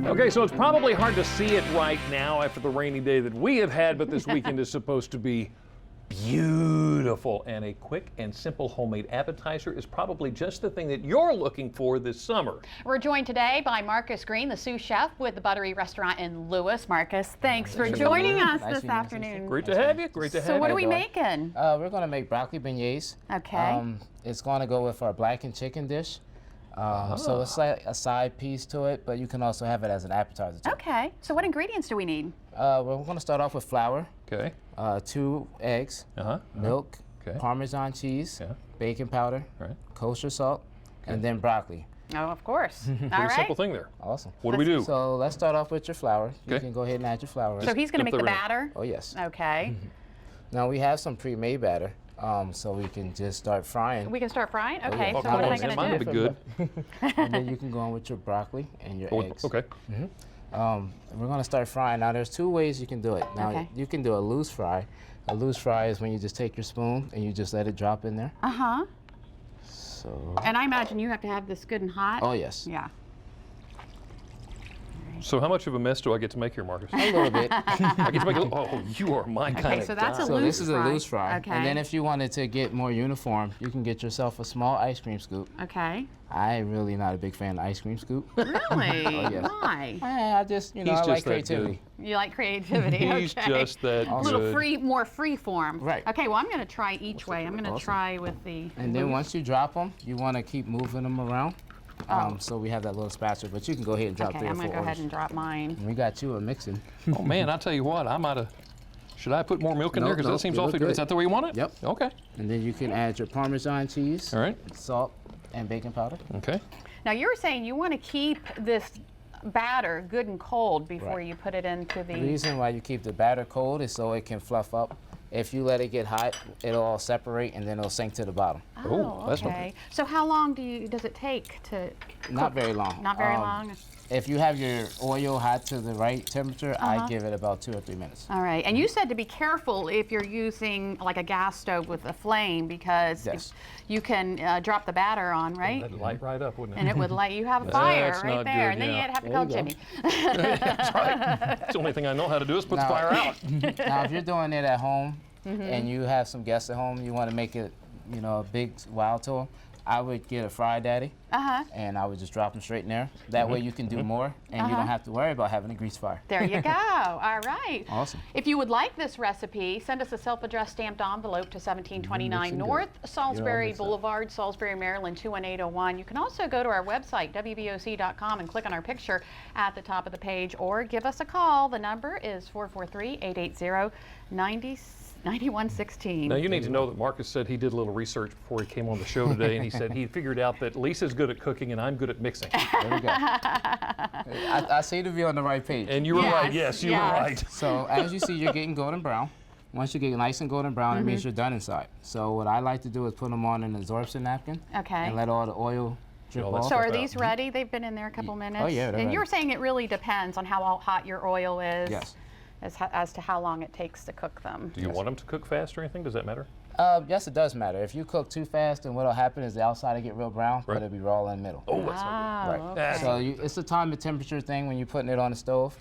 Okay, so it's probably hard to see it right now after the rainy day that we have had, but this weekend is supposed to be beautiful, and a quick and simple homemade appetizer is probably just the thing that you're looking for this summer. We're joined today by Marcus Green, the sous chef with the Buttery restaurant in Lewes. Marcus, thanks for joining us this afternoon. Great to have you. Great to have you. So what are we making? We're going to make broccoli beignets. Okay. It's going to go with our blackened chicken dish. So it's like a side piece to it, but you can also have it as an appetizer too. Okay. So what ingredients do we need? We're going to start off with flour. Okay. 2 eggs, milk, Parmesan cheese, baking powder, kosher salt, and then broccoli. Oh, of course. All Pretty right. simple thing there. Awesome. What do we do? So let's start off with your flour. You can go ahead and add your flour. So he's going to make the batter? Oh, yes. Okay. Now we have some pre-made batter, so we can just start frying. We can start frying? Okay, Oh, so what am I going to do? Mine will be good. And then you can go on with your broccoli and your eggs. Okay. We're going to start frying. Now there's 2 ways you can do it. Now you can do a loose fry. A loose fry is when you just take your spoon and you just let it drop in there. Uh-huh. So. And I imagine you have to have this good and hot? Oh, yes. Yeah. So how much of a mess do I get to make here, Marcus? A little bit. I get to make a little, oh, you are my kind Okay, of so that's guy. a So loose this is a fry. loose fry. Okay. And then if you wanted to get more uniform, you can get yourself a small ice cream scoop. Okay. I'm really not a big fan of ice cream scoop. Really? Oh, yes. Why? I just, He's I just like that creativity. You like creativity? He's Okay. just that A little good. more free form. Right. Okay, well, I'm going to try each way. I'm going to Awesome. try with the And then once you drop them, you want to keep moving them around. So we have that little spatula, but you can go ahead and drop Okay, 3 or I'm 4 going to go ahead orders. and drop mine. And we got you a mixing. Oh man, I'll tell you what, I might have. Should I put more milk in there? Because Nope, that seems you look awfully good. good. Is that the way you want it? Yep. Okay. And then you can add your Parmesan cheese, All right. salt, and baking powder. Okay. Now, you were saying you want to keep this batter good and cold before Right. you put it into The the... reason why you keep the batter cold is so it can fluff up. If you let it get hot, it'll all separate and then it'll sink to the bottom. Oh, that's not okay. So how long does it take to Not very long. Not very long? If you have your oil hot to the right temperature, I give it about 2 or 3 minutes. All right, and you said to be careful if you're using like a gas stove with a flame because Yes. you can drop the batter on, right? That'd light right up, wouldn't it? And it would light you have a fire That's right not there, good, and then yeah. you'd have to There call you go. Jimmy. That's right. It's the only thing I know how to do is put the Now- fire out. Now, if you're doing it at home and you have some guests at home, you want to make it, a big wild tour, I would get a Fry Daddy and I would just drop them straight in there. That way you can do more and you don't have to worry about having a grease fire. There you go. All right. Awesome. If you would like this recipe, send us a self-addressed stamped envelope to 1729 North Salisbury mixed up. Boulevard, Salisbury, Maryland 21801. You can also go to our website, wboc.com, and click on our picture at the top of the page, or give us a call. The number is 443-880-9116. Now you need to know that Marcus said he did a little research before he came on the show today, and he said he figured out that Lisa's good at cooking and I'm good at mixing. There we go. I seem to be on the right page. And you were right. Yes, you were right. So as you see, you're getting golden brown. Once you get nice and golden brown, it means you're done inside. So what I like to do is put them on an absorption napkin Okay. and let all the oil drip all that off. So are out. these ready? They've been in there a couple minutes? yeah, they're And you were ready. saying it really depends on how hot your oil is. Yes. As to how long it takes to cook them. Do you want them to cook fast or anything? Does that matter? Yes, it does matter. If you cook too fast, then what'll happen is the outside will get real brown, but it'll be raw in the middle. Oh, that's not Oh, Right. okay. So it's a time and temperature thing when you're putting it on the stove.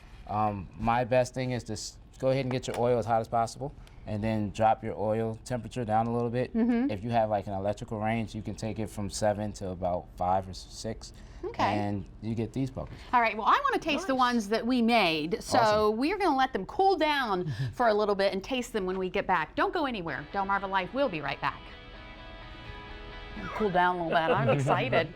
My best thing is to go ahead and get your oil as hot as possible, and then drop your oil temperature down a little bit. If you have like an electrical range, you can take it from 7 to about 5 or 6, Okay. and you get these bubbles. All right, well, I want to taste the ones that we made, so Awesome. we're going to let them cool down for a little bit and taste them when we get back. Don't go anywhere. Delmarva Life will be right back. Cool down a little bit. I'm excited.